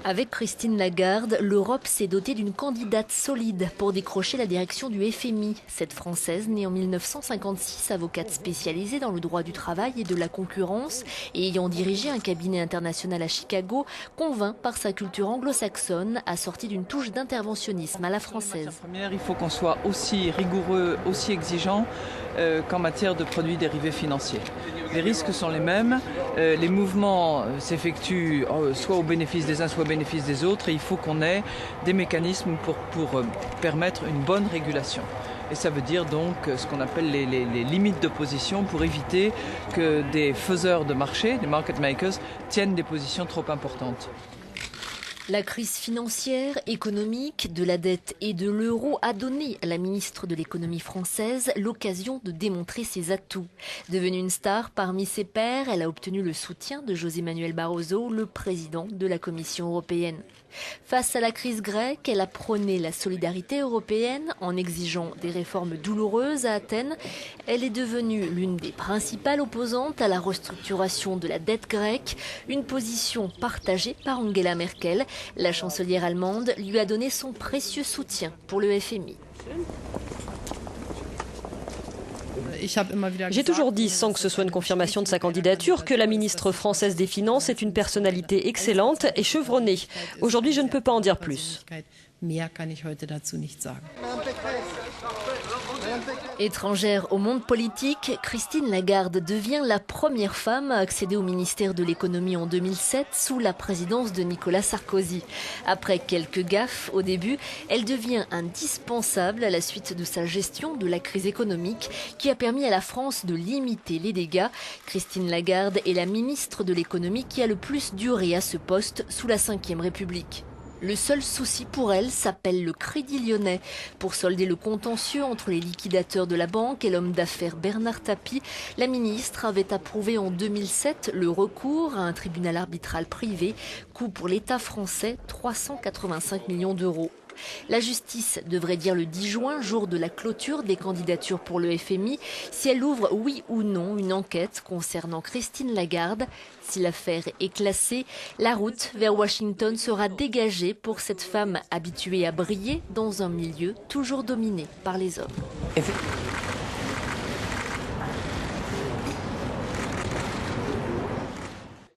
Avec Christine Lagarde, l'Europe s'est dotée d'une candidate solide pour décrocher la direction du FMI. Cette Française, née en 1956, avocate spécialisée dans le droit du travail et de la concurrence et ayant dirigé un cabinet international à Chicago, convainc par sa culture anglo-saxonne, assortie d'une touche d'interventionnisme à la française. Il faut qu'on soit aussi rigoureux, aussi exigeant qu'en matière de produits dérivés financiers. Les risques sont les mêmes, les mouvements s'effectuent soit au bénéfice des uns, soit au bénéfice des autres, et il faut qu'on ait des mécanismes pour permettre une bonne régulation. Et ça veut dire donc ce qu'on appelle les limites de position pour éviter que des faiseurs de marché, des market makers, tiennent des positions trop importantes. La crise financière, économique, de la dette et de l'euro a donné à la ministre de l'économie française l'occasion de démontrer ses atouts. Devenue une star parmi ses pairs, elle a obtenu le soutien de José Manuel Barroso, le président de la Commission européenne. Face à la crise grecque, elle a prôné la solidarité européenne en exigeant des réformes douloureuses à Athènes. Elle est devenue l'une des principales opposantes à la restructuration de la dette grecque, une position partagée par Angela Merkel. La chancelière allemande lui a donné son précieux soutien pour le FMI. J'ai toujours dit, sans que ce soit une confirmation de sa candidature, que la ministre française des Finances est une personnalité excellente et chevronnée. Aujourd'hui, je ne peux pas en dire plus. Étrangère au monde politique, Christine Lagarde devient la première femme à accéder au ministère de l'économie en 2007 sous la présidence de Nicolas Sarkozy. Après quelques gaffes au début, elle devient indispensable à la suite de sa gestion de la crise économique qui a permis à la France de limiter les dégâts. Christine Lagarde est la ministre de l'économie qui a le plus duré à ce poste sous la Ve République. Le seul souci pour elle s'appelle le Crédit Lyonnais. Pour solder le contentieux entre les liquidateurs de la banque et l'homme d'affaires Bernard Tapie, la ministre avait approuvé en 2007 le recours à un tribunal arbitral privé, coût pour l'État français 385 millions d'euros. La justice devrait dire le 10 juin, jour de la clôture des candidatures pour le FMI, si elle ouvre oui ou non une enquête concernant Christine Lagarde. Si l'affaire est classée, la route vers Washington sera dégagée pour cette femme habituée à briller dans un milieu toujours dominé par les hommes.